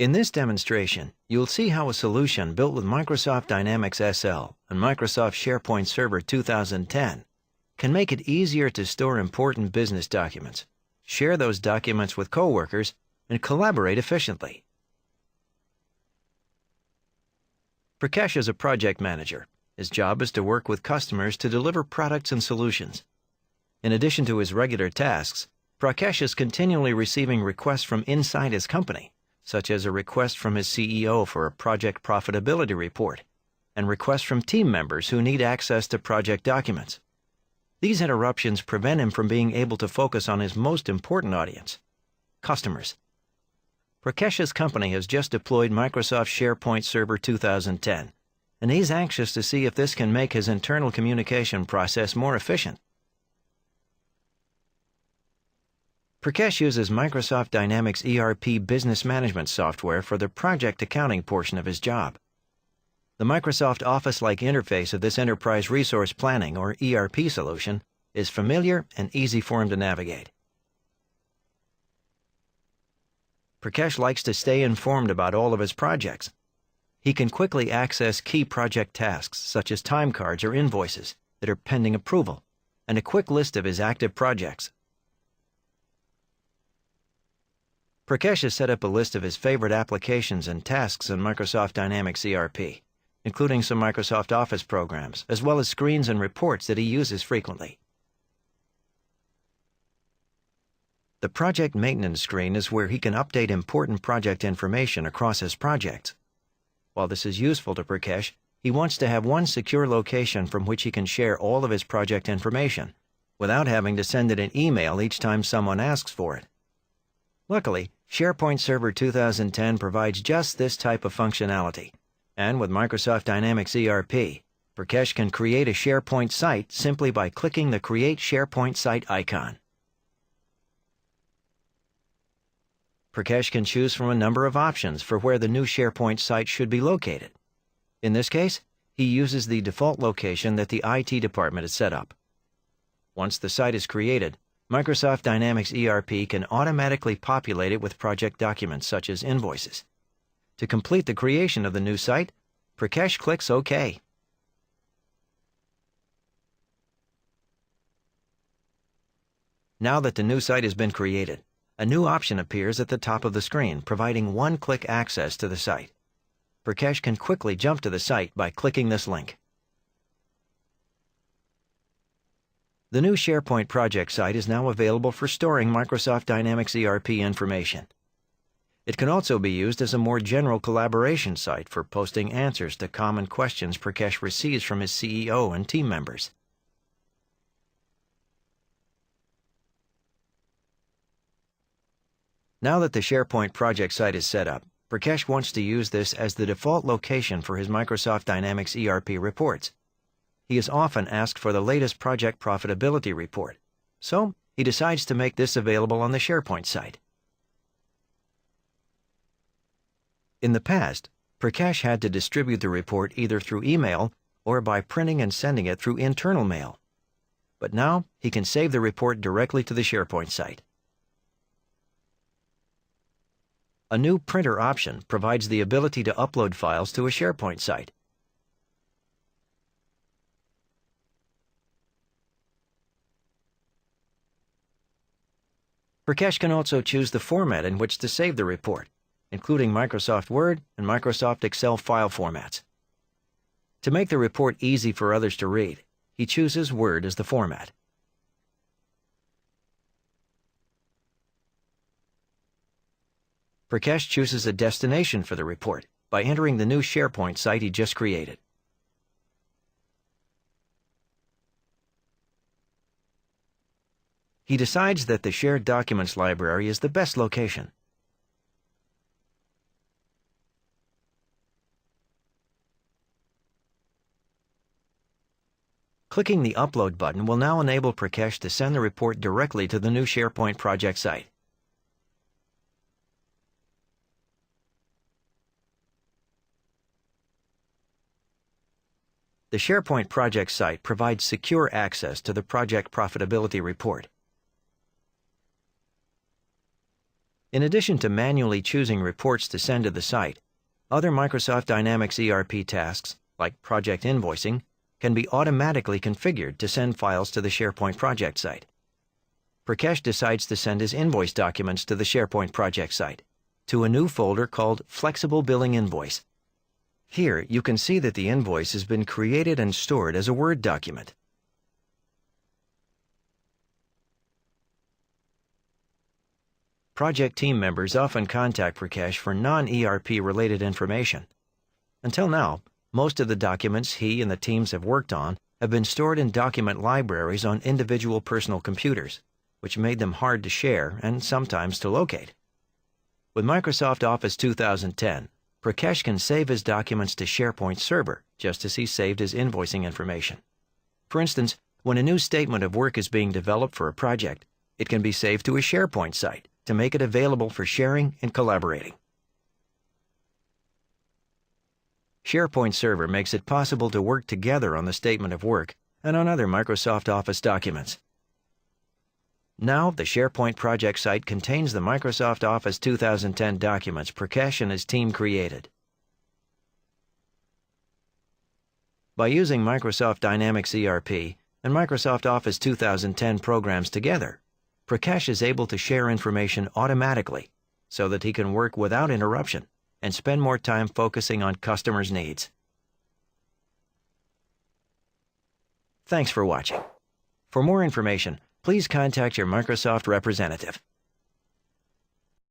In this demonstration, you'll see how a solution built with Microsoft Dynamics SL and Microsoft SharePoint Server 2010 can make it easier to store important business documents, share those documents with coworkers, and collaborate efficiently. Prakash is a project manager. His job is to work with customers to deliver products and solutions. In addition to his regular tasks, Prakash is continually receiving requests from inside his company, such as a request from his CEO for a project profitability report, and requests from team members who need access to project documents. These interruptions prevent him from being able to focus on his most important audience, customers. Prakash's company has just deployed Microsoft SharePoint Server 2010, and he's anxious to see if this can make his internal communication process more efficient. Prakash uses Microsoft Dynamics ERP business management software for the project accounting portion of his job. The Microsoft Office-like interface of this enterprise resource planning, or ERP solution, is familiar and easy for him to navigate. Prakash likes to stay informed about all of his projects. He can quickly access key project tasks, such as time cards or invoices, that are pending approval, and a quick list of his active projects. Prakash has set up a list of his favorite applications and tasks in Microsoft Dynamics ERP, including some Microsoft Office programs, as well as screens and reports that he uses frequently. The project maintenance screen is where he can update important project information across his projects. While this is useful to Prakash, he wants to have one secure location from which he can share all of his project information, without having to send it an email each time someone asks for it. Luckily, SharePoint Server 2010 provides just this type of functionality, and with Microsoft Dynamics ERP, Prakash can create a SharePoint site simply by clicking the Create SharePoint Site icon. Prakash can choose from a number of options for where the new SharePoint site should be located. In this case, he uses the default location that the IT department has set up. Once the site is created, Microsoft Dynamics ERP can automatically populate it with project documents such as invoices. To complete the creation of the new site, Prakash clicks OK. Now that the new site has been created, a new option appears at the top of the screen, providing one-click access to the site. Prakash can quickly jump to the site by clicking this link. The new SharePoint project site is now available for storing Microsoft Dynamics ERP information. It can also be used as a more general collaboration site for posting answers to common questions Prakash receives from his CEO and team members. Now that the SharePoint project site is set up, Prakash wants to use this as the default location for his Microsoft Dynamics ERP reports. He is often asked for the latest project profitability report, so he decides to make this available on the SharePoint site. In the past, Prakash had to distribute the report either through email or by printing and sending it through internal mail. But now he can save the report directly to the SharePoint site. A new printer option provides the ability to upload files to a SharePoint site. Prakash can also choose the format in which to save the report, including Microsoft Word and Microsoft Excel file formats. To make the report easy for others to read, he chooses Word as the format. Prakash chooses a destination for the report by entering the new SharePoint site he just created. He decides that the Shared Documents library is the best location. Clicking the Upload button will now enable Prakash to send the report directly to the new SharePoint project site. The SharePoint project site provides secure access to the project profitability report. In addition to manually choosing reports to send to the site, other Microsoft Dynamics ERP tasks, like project invoicing, can be automatically configured to send files to the SharePoint project site. Prakash decides to send his invoice documents to the SharePoint project site, to a new folder called Flexible Billing Invoice. Here, you can see that the invoice has been created and stored as a Word document. Project team members often contact Prakash for non-ERP related information. Until now, most of the documents he and the teams have worked on have been stored in document libraries on individual personal computers, which made them hard to share and sometimes to locate. With Microsoft Office 2010, Prakash can save his documents to SharePoint Server, just as he saved his invoicing information. For instance, when a new statement of work is being developed for a project, it can be saved to a SharePoint site to make it available for sharing and collaborating. SharePoint Server makes it possible to work together on the statement of work and on other Microsoft Office documents. Now, the SharePoint project site contains the Microsoft Office 2010 documents Prakash and his team created. By using Microsoft Dynamics ERP and Microsoft Office 2010 programs together, Prakash is able to share information automatically so that he can work without interruption and spend more time focusing on customers' needs. Thanks for watching. For more information, please contact your Microsoft representative.